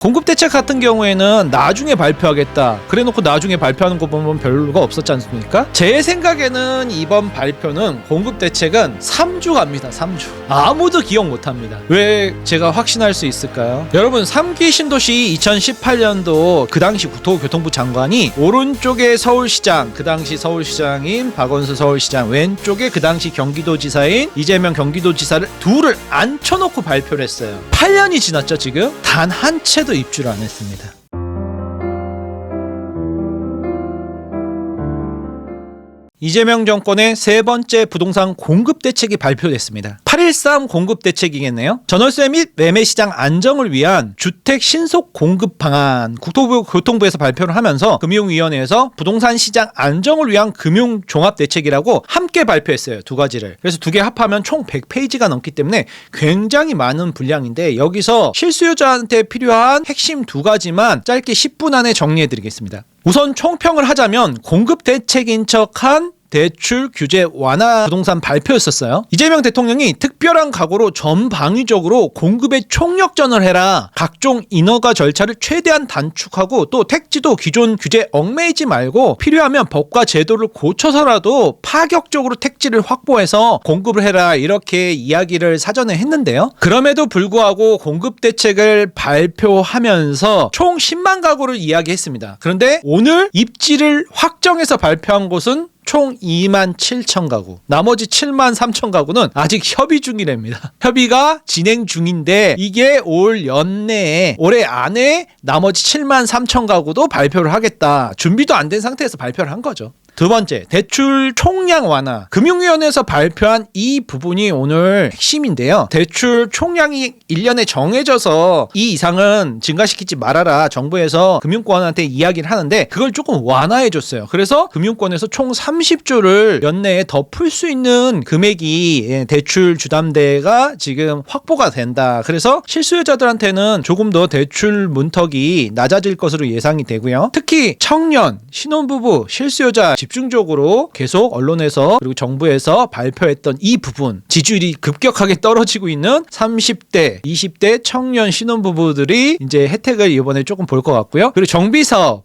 공급 대책 같은 경우에는 나중에 발표하겠다 그래놓고 나중에 발표하는 거 보면 별거 없었지 않습니까? 제 생각에는 이번 발표는 공급 대책은 3주 갑니다. 3주 아무도 기억 못합니다. 왜 제가 확신할 수 있을까요? 여러분 3기 신도시 2018년도 그 당시 국토교통부 장관이 오른쪽에 서울시장, 그 당시 서울시장인 박원순 서울시장, 왼쪽에 그 당시 경기도지사인 이재명 경기도지사를 둘을 앉혀놓고 발표를 했어요. 8년이 지났죠. 지금 단 한 채도 입주를 안 했습니다. 이재명 정권의 세 번째 부동산 공급 대책이 발표됐습니다. 8.13 공급 대책이겠네요. 전월세 및 매매 시장 안정을 위한 주택 신속 공급 방안, 국토교통부에서 발표를 하면서 금융위원회에서 부동산 시장 안정을 위한 금융 종합 대책이라고 함께 발표했어요. 두 가지를. 그래서 두 개 합하면 총 100페이지가 넘기 때문에 굉장히 많은 분량인데 여기서 실수요자한테 필요한 핵심 두 가지만 짧게 10분 안에 정리해드리겠습니다. 우선 총평을 하자면 공급 대책인 척한 대출 규제 완화 부동산 발표였었어요. 이재명 대통령이 특별한 각오로 전방위적으로 공급에 총력전을 해라. 각종 인허가 절차를 최대한 단축하고 또 택지도 기존 규제 얽매이지 말고 필요하면 법과 제도를 고쳐서라도 파격적으로 택지를 확보해서 공급을 해라. 이렇게 이야기를 사전에 했는데요. 그럼에도 불구하고 공급 대책을 발표하면서 총 10만 가구를 이야기했습니다. 그런데 오늘 입지를 확정해서 발표한 곳은 총 2만 7천 가구. 나머지 7만 3천 가구는 아직 협의 중이랍니다. 협의가 진행 중인데 이게 올 연내에 올해 안에 나머지 7만 3천 가구도 발표를 하겠다. 준비도 안 된 상태에서 발표를 한 거죠. 두 번째, 대출 총량 완화. 금융위원회에서 발표한 이 부분이 오늘 핵심인데요. 대출 총량이 1년에 정해져서 이 이상은 증가시키지 말아라. 정부에서 금융권한테 이야기를 하는데 그걸 조금 완화해줬어요. 그래서 금융권에서 총 30조를 연내에 더 풀 수 있는 금액이 대출 주담대가 지금 확보가 된다. 그래서 실수요자들한테는 조금 더 대출 문턱이 낮아질 것으로 예상이 되고요. 특히 청년, 신혼부부, 실수요자 집중적으로 계속 언론에서 그리고 정부에서 발표했던 이 부분, 지지율이 급격하게 떨어지고 있는 30대, 20대 청년 신혼부부들이 이제 혜택을 이번에 조금 볼 것 같고요. 그리고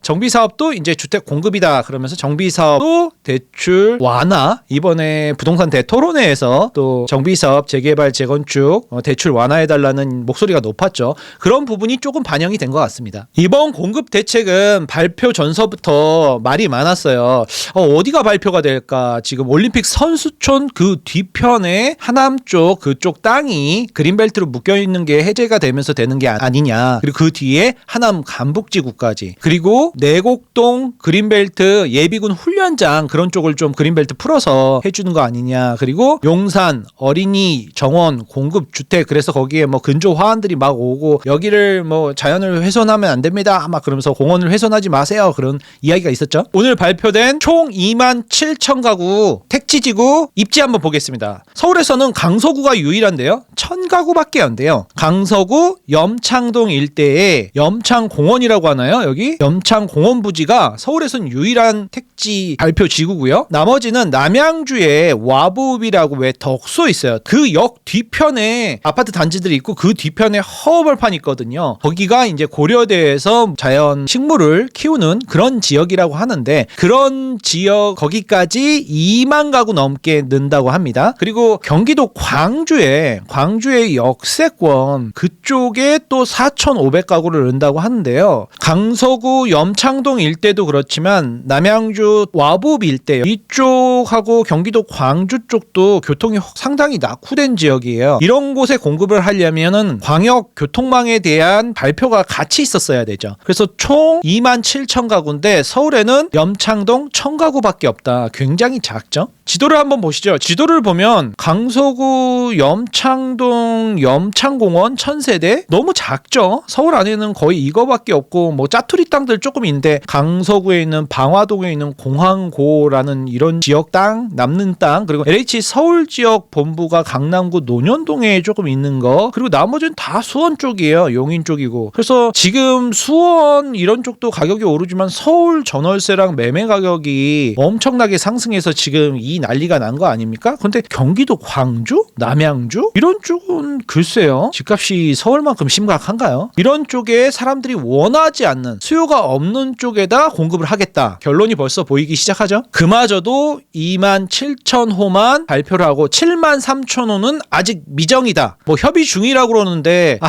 정비사업도 이제 주택 공급이다 그러면서 정비사업도 대출 완화, 이번에 부동산 대토론회에서 또 정비사업 재개발 재건축 대출 완화해달라는 목소리가 높았죠. 그런 부분이 조금 반영이 된 것 같습니다. 이번 공급 대책은 발표 전서부터 말이 많았어요. 어디가 발표가 될까? 지금 올림픽 선수촌 그 뒤편에 하남 쪽 그쪽 땅이 그린벨트로 묶여있는 게 해제가 되면서 되는 게 아니냐. 그리고 그 뒤에 하남 간북지구까지. 그리고 내곡동 그린벨트 예비군 훈련장 그런 쪽을 좀 그린벨트 풀어서 해주는 거 아니냐. 그리고 용산 어린이 정원 공급 주택 그래서 거기에 뭐 근조 화환들이 막 오고 여기를 뭐 자연을 훼손하면 안 됩니다. 막 그러면서 공원을 훼손하지 마세요. 그런 이야기가 있었죠. 오늘 발표된 총 2만 7천 가구 택지지구 입지 한번 보겠습니다. 서울에서는 강서구가 유일한데요. 1000가구밖에 안 돼요. 강서구 염창동 일대에 염창공원이라고 하나요? 여기 염창공원 부지가 서울에서는 유일한 택지 발표 지구고요. 나머지는 남양주에 와부읍이라고 왜 덕소 있어요. 그 역 뒤편에 아파트 단지들이 있고 그 뒤편에 허벌판이 있거든요. 거기가 이제 고려대에서 자연 식물을 키우는 그런 지역이라고 하는데 그런 지역 거기까지 2만 가구 넘게 는다고 합니다. 그리고 경기도 광주의 역세권 그쪽에 또 4,500가구를 는다고 하는데요. 강서구 염창동 일대도 그렇지만 남양주 와부읍 일대 이쪽하고 경기도 광주 쪽도 교통이 상당히 낙후된 지역이에요. 이런 곳에 공급을 하려면은 광역 교통망에 대한 발표가 같이 있었어야 되죠. 그래서 총 2만 7천 가구인데 서울에는 염창동 1000가구밖에 없다. 굉장히 작죠? 지도를 한번 보시죠. 지도를 보면 강서구 염창동 염창공원 1000세대 너무 작죠? 서울 안에는 거의 이거밖에 없고 뭐 짜투리 땅들 조금 있는데 강서구에 있는 방화동에 있는 공항고라는 이런 지역 땅 남는 땅 그리고 LH 서울 지역 본부가 강남구 논현동에 조금 있는 거 그리고 나머지는 다 수원 쪽이에요. 용인 쪽이고 그래서 지금 수원 이런 쪽도 가격이 오르지만 서울 전월세랑 매매 가격이 집값이 엄청나게 상승해서 지금 이 난리가 난 거 아닙니까? 근데 경기도 광주? 남양주? 이런 쪽은 글쎄요. 집값이 서울만큼 심각한가요? 이런 쪽에 사람들이 원하지 않는 수요가 없는 쪽에다 공급을 하겠다. 결론이 벌써 보이기 시작하죠. 그마저도 27,000호만 발표를 하고 73,000호는 아직 미정이다. 뭐 협의 중이라고 그러는데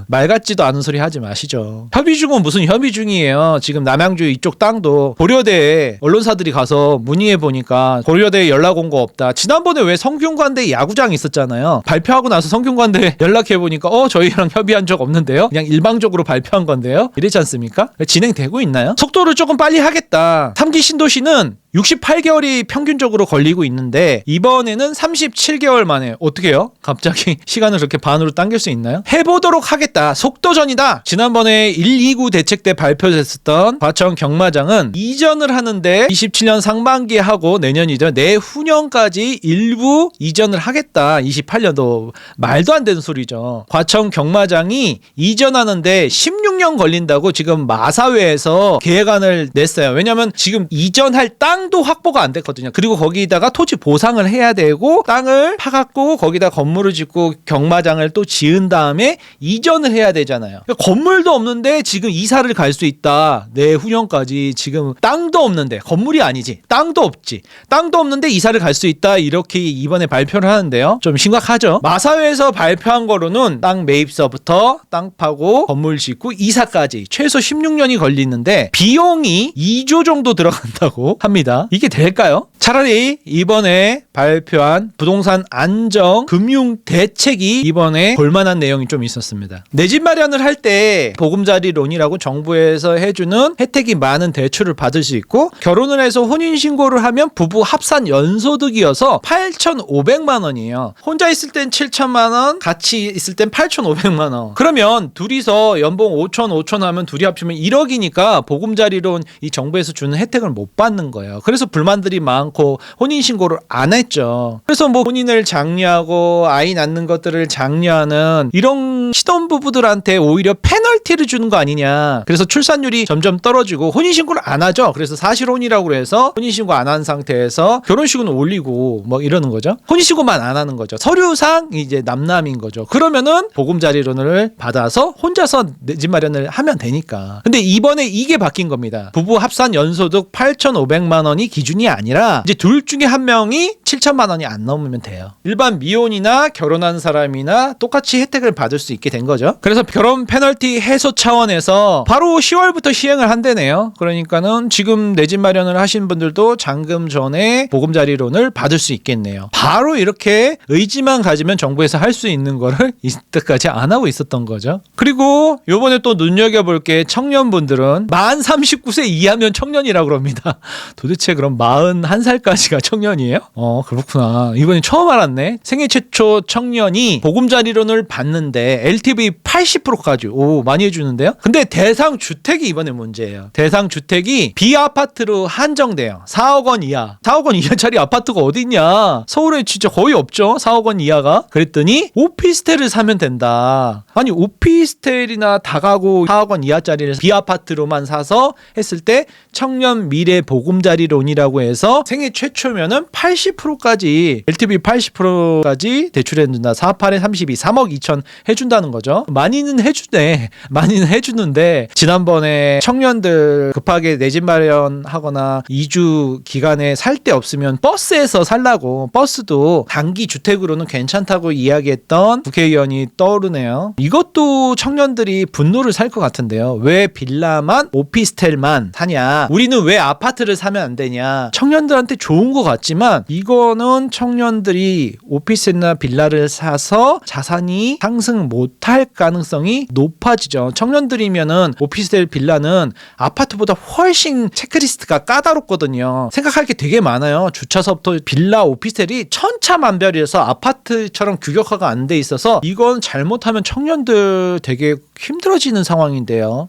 말 같지도 않은 소리 하지 마시죠. 협의 중은 무슨 협의 중이에요. 지금 남양주 이쪽 땅도 고려대에 언론사들이 가서 문의해 보니까 고려대에 연락 온 거 없다. 지난번에 왜 성균관대 야구장 있었잖아요. 발표하고 나서 성균관대 연락해 보니까 저희랑 협의한 적 없는데요. 그냥 일방적으로 발표한 건데요. 이랬지 않습니까? 진행되고 있나요? 속도를 조금 빨리 하겠다. 3기 신도시는 68개월이 평균적으로 걸리고 있는데 이번에는 37개월 만에 어떻게 해요? 갑자기 시간을 그렇게 반으로 당길 수 있나요? 해보도록 하겠다. 속도전이다. 지난번에 129 대책 때 발표됐었던 과천 경마장은 이전을 하는데 27년 상반기에 하고 내년이죠. 내후년까지 일부 이전을 하겠다. 28년도 말도 안 되는 소리죠. 과천 경마장이 이전하는데 16년 걸린다고 지금 마사회에서 계획안을 냈어요. 왜냐하면 지금 이전할 땅도 확보가 안 됐거든요. 그리고 거기다가 토지 보상을 해야 되고 땅을 파갖고 거기다 건물을 짓고 경마장을 또 지은 다음에 이전을 해야 되잖아요. 그러니까 건물도 없는데 지금 이사를 갈 수 있다. 내후년까지 지금 땅도 없는데 건물이 아니지. 땅도 없지. 땅도 없는데 이사를 갈 수 있다. 이렇게 이번에 발표를 하는데요. 좀 심각하죠. 마사회에서 발표한 거로는 땅 매입서부터 땅 파고 건물 짓고 이사까지 최소 16년이 걸리는데 비용이 2조 정도 들어간다고 합니다. 이게 될까요? 차라리 이번에 발표한 부동산 안정 금융 대책이 이번에 볼만한 내용이 좀 있었습니다. 내 집 마련을 할 때 보금자리론이라고 정부에서 해주는 혜택이 많은 대출을 받을 수 있고 결혼을 해서 혼인신고를 하면 부부 합산 연소득이어서 8,500만 원이에요. 혼자 있을 땐 7천만 원, 같이 있을 땐 8,500만 원. 그러면 둘이서 연봉 5천 하면 둘이 합치면 1억이니까 보금자리론 이 정부에서 주는 혜택을 못 받는 거예요. 그래서 불만들이 많고 혼인신고를 안 했죠. 그래서 뭐 혼인을 장려하고 아이 낳는 것들을 장려하는 이런 신혼부부들한테 오히려 페널티를 주는 거 아니냐. 그래서 출산율이 점점 떨어지고 혼인신고를 안 하죠. 그래서 사실혼이라고 해서 혼인신고 안 한 상태에서 결혼식은 올리고 뭐 이러는 거죠. 혼인신고만 안 하는 거죠. 서류상 이제 남남인 거죠. 그러면은 보금자리론을 받아서 혼자서 내 집 마련을 하면 되니까. 근데 이번에 이게 바뀐 겁니다. 부부 합산 연소득 8,500만 원이 기준이 아니라 이제 둘 중에 한 명이 7천만 원이 안 넘으면 돼요. 일반 미혼이나 결혼한 사람이나 똑같이 혜택을 받을 수 있게 된 거죠. 그래서 결혼 페널티 해소 차원에서 바로 10월부터 시행을 한대네요. 그러니까는 지금 내 집 마련을 하신 분들도 잔금 전에 보금자리론을 받을 수 있겠네요. 바로 이렇게 의지만 가지면 정부에서 할 수 있는 거를 이때까지 안 하고 있었던 거죠. 그리고 요번에 또 눈여겨볼 게 청년분들은 만 39세 이하면 청년이라고 그럽니다. 도대체 그럼 41살까지가 청년이에요? 그렇구나. 이번에 처음 알았네. 생애 최초 청년이 보금자리론을 받는데 LTV 80%까지 많이 해주는데요. 근데 대상 주택이 이번에 문제예요. 대상 주택이 비아파트로 한정돼요. 4억 원 이하. 4억 원 이하짜리 아파트가 어디 있냐? 서울에 진짜 거의 없죠. 4억 원 이하가. 그랬더니 오피스텔을 사면 된다. 아니 오피스텔이나 다가구 4억 원 이하짜리를 비아파트로만 사서 했을 때 청년 미래 보금자리론이라고 해서 생애 최초면은 80%까지 LTV 80%까지 대출해준다. 48에 32 3억 2천 해준다는 거죠. 많이는 해주네. 많이는 해주는데 지난번에 청년들 급하게 내 집 마련하거나 2주 기간에 살 데 없으면 버스에서 살라고 버스도 단기 주택으로는 괜찮다고 이야기했던 국회의원이 떠오르네요. 이것도 청년들이 분노를 살 것 같은데요. 왜 빌라만 오피스텔만 사냐? 우리는 왜 아파트를 사면 안 되냐? 청년들한테 좋은 것 같지만 이거는 청년들이 오피스텔이나 빌라를 사서 자산이 상승 못할 가능성이 높아지죠. 청년들이면은 오피스텔 빌라는 아파트보다 훨씬 체크리스트가 까다롭거든요. 생각할 게 되게 많아요. 주차서부터 빌라 오피스텔이 천차만별이어서 아파트처럼 규격화가 안 돼 있어서 이건 잘못하면 청년들 되게 힘들어지는 상황인데요.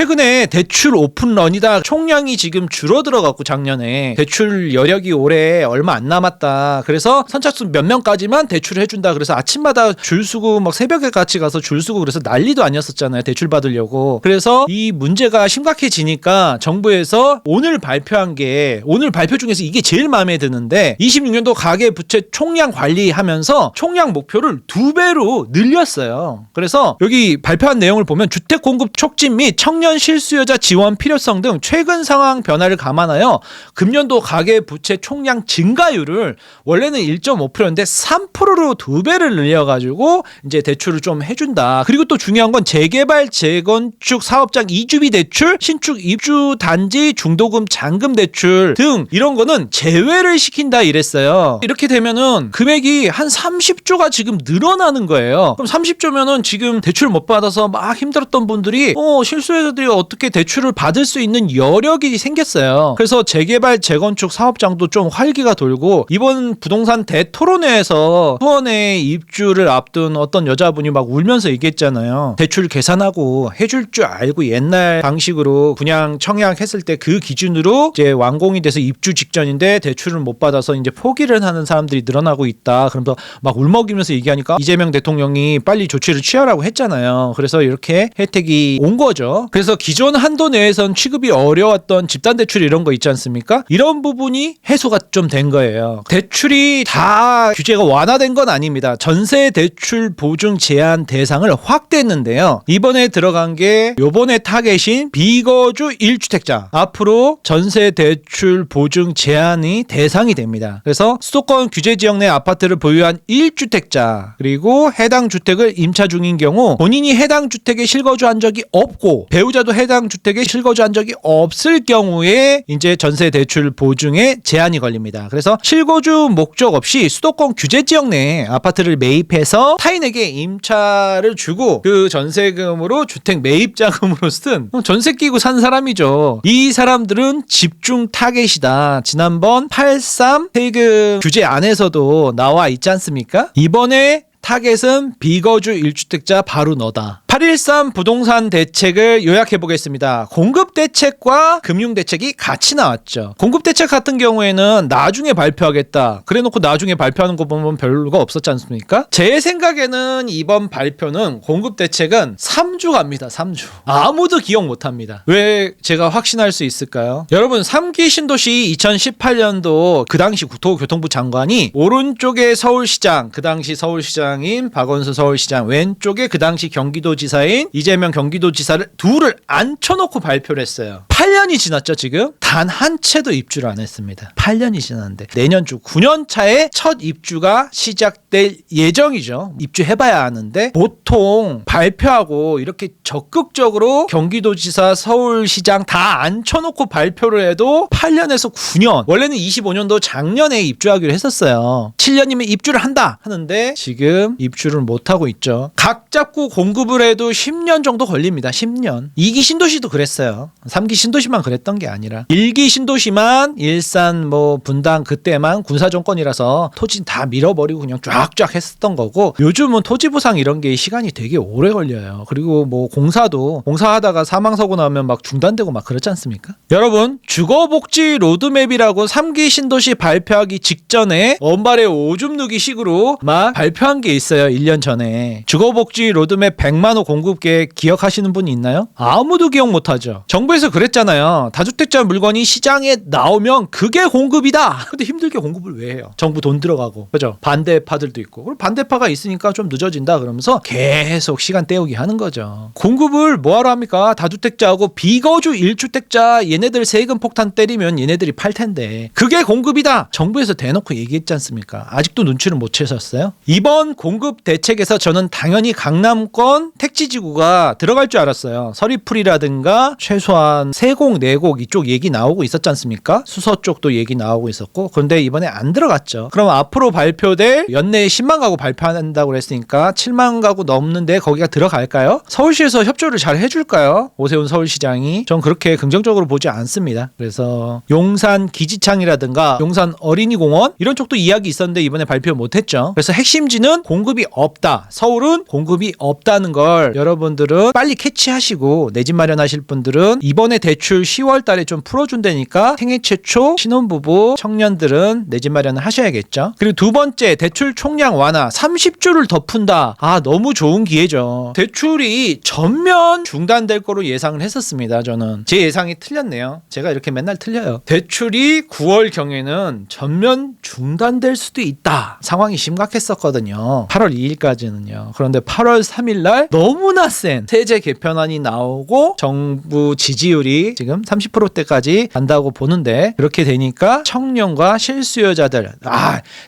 최근에 대출 오픈런이다 총량이 지금 줄어들어갖고 작년에 대출 여력이 올해 얼마 안 남았다. 그래서 선착순 몇 명까지만 대출을 해준다. 그래서 아침마다 줄 서고 막 새벽에 같이 가서 줄 서고 그래서 난리도 아니었었잖아요. 대출 받으려고. 그래서 이 문제가 심각해지니까 정부에서 오늘 발표 중에서 이게 제일 마음에 드는데 26년도 가계부채 총량 관리하면서 총량 목표를 2배로 늘렸어요. 그래서 여기 발표한 내용을 보면 주택 공급 촉진 및 청년 실수요자 지원 필요성 등 최근 상황 변화를 감안하여 금년도 가계부채 총량 증가율을 원래는 1.5%인데 3%로 2배를 늘려가지고 이제 대출을 좀 해준다. 그리고 또 중요한 건 재개발 재건축 사업장 이주비 대출, 신축 입주 단지 중도금 잔금 대출 등 이런 거는 제외를 시킨다 이랬어요. 이렇게 되면은 금액이 한 30조가 지금 늘어나는 거예요. 그럼 30조면은 지금 대출 못 받아서 막 힘들었던 분들이 실수요자들이 어떻게 대출을 받을 수 있는 여력이 생겼어요. 그래서 재개발 재건축 사업장도 좀 활기가 돌고 이번 부동산 대토론회에서 수원에 입주를 앞둔 어떤 여자분이 막 울면서 얘기했잖아요. 대출 계산하고 해줄 줄 알고 옛날 방식으로 분양 청약했을 때 그 기준으로 이제 완공이 돼서 입주 직전인데 대출을 못 받아서 이제 포기를 하는 사람들이 늘어나고 있다. 그러면서 막 울먹이면서 얘기하니까 이재명 대통령이 빨리 조치를 취하라고 했잖아요. 그래서 이렇게 혜택이 온 거죠. 그래서 기존 한도 내에선 취급이 어려웠던 집단대출 이런 거 있지 않습니까? 이런 부분이 해소가 좀 된 거예요. 대출이 다 규제가 완화된 건 아닙니다. 전세 대출 보증 제한 대상을 확대했는데요. 이번에 들어간 게 요번에 타겟인 비거주 1주택자 앞으로 전세 대출 보증 제한이 대상이 됩니다. 그래서 수도권 규제 지역 내 아파트를 보유한 1주택자 그리고 해당 주택을 임차 중인 경우 본인이 해당 주택에 실거주한 적이 없고 배우자도 해당 주택에 실거주한 적이 없을 경우에 이제 전세 대출 보증에 제한이 걸립니다. 그래서 실거주 목적 없이 수도권 규제 지역 내 아파트를 매입해서 타인에게 임차를 주고 그 전세금으로 주택 매입 자금으로 쓴 전세 끼고 산 사람이죠. 이 사람들은 집중 타겟이다. 지난번 83 세금 규제 안에서도 나와 있지 않습니까? 이번에 타겟은 비거주 1주택자 바로 너다. 8.13 부동산 대책을 요약해 보겠습니다. 공급 대책과 금융 대책이 같이 나왔죠. 공급 대책 같은 경우에는 나중에 발표하겠다. 그래놓고 나중에 발표하는 거 보면 별거 없었지 않습니까? 제 생각에는 이번 발표는 공급 대책은 3주 갑니다. 3주. 아무도 기억 못합니다. 왜 제가 확신할 수 있을까요? 여러분 3기 신도시 2018년도 그 당시 국토교통부 장관이 오른쪽에 서울시장, 그 당시 서울시장인 박원순 서울시장, 왼쪽에 그 당시 경기도지사인 이재명 경기도지사를 둘을 앉혀놓고 발표를 했어요. 8년이 지났죠 지금? 단 한 채도 입주를 안 했습니다. 8년이 지났는데 내년 주 9년 차에 첫 입주가 시작될 예정이죠. 입주해봐야 하는데 보통 발표하고 이렇게 적극적으로 경기도지사 서울시장 다 앉혀놓고 발표를 해도 8년에서 9년 원래는 25년도 작년에 입주하기로 했었어요. 7년이면 입주를 한다 하는데 지금 입주를 못하고 있죠. 각 잡고 공급을 해도 10년 정도 걸립니다. 10년. 2기 신도시도 그랬어요. 3기 신도시만 그랬던 게 아니라 1기 신도시만 일산 분당 그때만 군사정권이라서 토지 다 밀어버리고 그냥 쫙쫙 했었던 거고 요즘은 토지 보상 이런 게 시간이 되게 오래 걸려요. 그리고 공사도 공사하다가 사망사고 나면 막 중단되고 막 그렇지 않습니까? 여러분 주거복지 로드맵이라고 3기 신도시 발표하기 직전에 원발의 오줌 누기 식으로 막 발표한 게 있어요. 1년 전에. 주거복지 로드맵 100만 호 공급 계획 기억하시는 분이 있나요? 아무도 기억 못하죠. 정부에서 그랬잖아요. 다주택자 물건이 시장에 나오면 그게 공급이다. 근데 힘들게 공급을 왜 해요? 정부 돈 들어가고. 그죠? 반대파들도 있고. 그리고 반대파가 있으니까 좀 늦어진다 그러면서 계속 시간 때우기 하는 거죠. 공급을 뭐하러 합니까? 다주택자하고 비거주 1주택자 얘네들 세금 폭탄 때리면 얘네들이 팔 텐데 그게 공급이다. 정부에서 대놓고 얘기했지 않습니까? 아직도 눈치를 못 채셨어요? 이번 공급 대책에서 저는 당연히 강남권 택지지구가 들어갈 줄 알았어요. 서리풀이라든가 최소한 세곡, 내곡 이쪽 얘기 나오고 있었지 않습니까? 수서 쪽도 얘기 나오고 있었고 그런데 이번에 안 들어갔죠. 그럼 앞으로 발표될 연내에 10만 가구 발표한다고 그랬으니까 7만 가구 넘는데 거기가 들어갈까요? 서울시에서 협조를 잘 해줄까요? 오세훈 서울시장이. 전 그렇게 긍정적으로 보지 않습니다. 그래서 용산 기지창이라든가 용산 어린이공원 이런 쪽도 이야기 있었는데 이번에 발표 못했죠. 그래서 핵심지는 공급이 없다. 서울은 공급이 없다는 걸 걸 여러분들은 빨리 캐치하시고 내 집 마련하실 분들은 이번에 대출 10월 달에 좀 풀어준다니까 생애 최초 신혼부부 청년들은 내 집 마련을 하셔야겠죠. 그리고 두 번째, 대출 총량 완화 30주를 더 푼다. 너무 좋은 기회죠. 대출이 전면 중단될 거로 예상을 했었습니다. 저는 제 예상이 틀렸네요. 제가 이렇게 맨날 틀려요. 대출이 9월 경에는 전면 중단될 수도 있다. 상황이 심각했었거든요. 8월 2일까지는요. 그런데 8월 3일 날 너무나 센 세제 개편안이 나오고 정부 지지율이 지금 30%대까지 간다고 보는데, 그렇게 되니까 청년과 실수요자들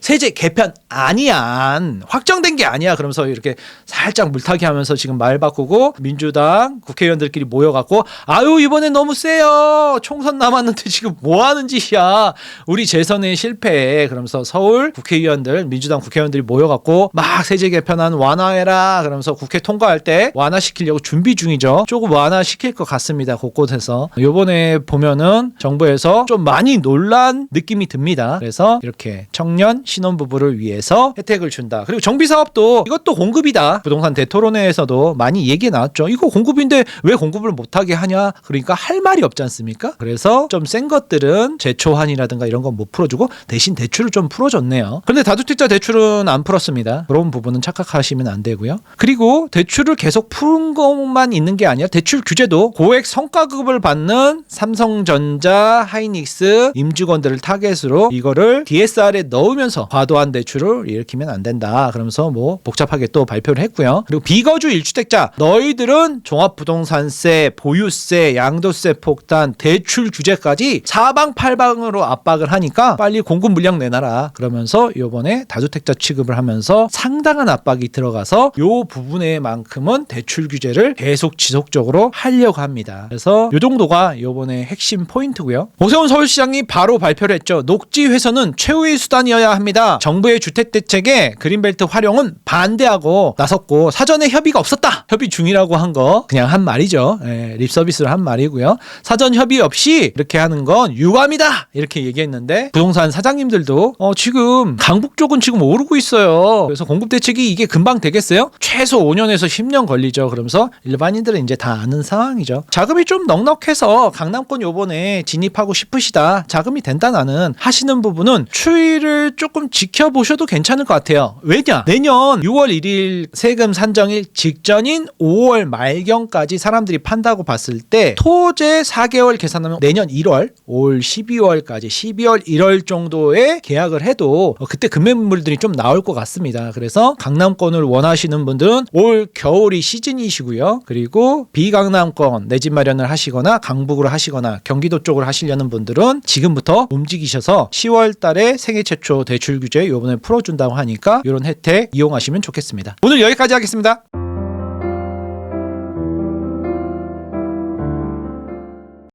세제 개편 아니야, 확정된 게 아니야, 그러면서 이렇게 살짝 물타기 하면서 지금 말 바꾸고 민주당 국회의원들끼리 모여갖고 이번엔 너무 세요, 총선 남았는데 지금 뭐 하는 짓이야, 우리 재선에 실패해, 그러면서 서울 국회의원들, 민주당 국회의원들이 모여갖고 막 세제 개편안 완화해라 그러면서 국회 통과할 때 완화시키려고 준비 중이죠. 조금 완화시킬 것 같습니다. 곳곳에서. 요번에 보면은 정부에서 좀 많이 놀란 느낌이 듭니다. 그래서 이렇게 청년 신혼부부를 위해서 혜택을 준다. 그리고 정비사업도 이것도 공급이다. 부동산 대토론회에서도 많이 얘기 나왔죠. 이거 공급인데 왜 공급을 못하게 하냐. 그러니까 할 말이 없지 않습니까? 그래서 좀 센 것들은 제초한이라든가 이런 건 못 풀어주고 대신 대출을 좀 풀어줬네요. 그런데 다주택자 대출은 안 풀었습니다. 그런 부분은 착각하시면 안 되고요. 그리고 대출을 계속 푸는 것만 있는 게 아니라 대출 규제도 고액 성과급을 받는 삼성전자, 하이닉스, 임직원들을 타겟으로 이거를 DSR에 넣으면서 과도한 대출을 일으키면 안 된다. 그러면서 뭐 복잡하게 또 발표를 했고요. 그리고 비거주 1주택자, 너희들은 종합부동산세, 보유세, 양도세 폭탄, 대출 규제까지 사방팔방으로 압박을 하니까 빨리 공급 물량 내놔라. 그러면서 요번에 다주택자 취급을 하면서 상당한 압박이 들어가서 요 부분에만큼은 대출 규제를 계속 지속적으로 하려고 합니다. 그래서 요 정도가 요번에 핵심 포인트고요. 오세훈 서울시장이 바로 발표를 했죠. 녹지 훼손은 최후의 수단이어야 합니다. 정부의 주택대책에 그린벨트 활용은 반대하고 나섰고 사전에 협의가 없었다. 협의 중이라고 한 거 그냥 한 말이죠. 립서비스를 한 말이고요. 사전 협의 없이 이렇게 하는 건 유감이다. 이렇게 얘기했는데 부동산 사장님들도 지금 강북 쪽은 지금 오르고 있어요. 그래서 공급대책이 이게 금방 되겠어요? 최소 5년에서 10년 걸리죠. 그러면서 일반인들은 이제 다 아는 상황이죠. 자금이 좀 넉넉해서 강남권 요번에 진입하고 싶으시다. 자금이 된다 나는 하시는 부분은 추이를 조금 지켜보셔도 괜찮을 것 같아요. 왜냐? 내년 6월 1일 세금 산정일 직전인 5월 말경까지 사람들이 판다고 봤을 때 토제 4개월 계산하면 내년 1월, 올 12월까지 12월 1월 정도에 계약을 해도 그때 급매물들이 좀 나올 것 같습니다. 그래서 강남권을 원하시는 분들은 올 겨울이 시즌이시고요. 그리고 비강남권 내 집 마련을 하시거나 강북으로 하시거나 경기도 쪽으로 하시려는 분들은 지금부터 움직이셔서 10월 달에 생애 최초 대출 규제 요번에 풀어준다고 하니까 이런 혜택 이용하시면 좋겠습니다. 오늘 여기까지 하겠습니다.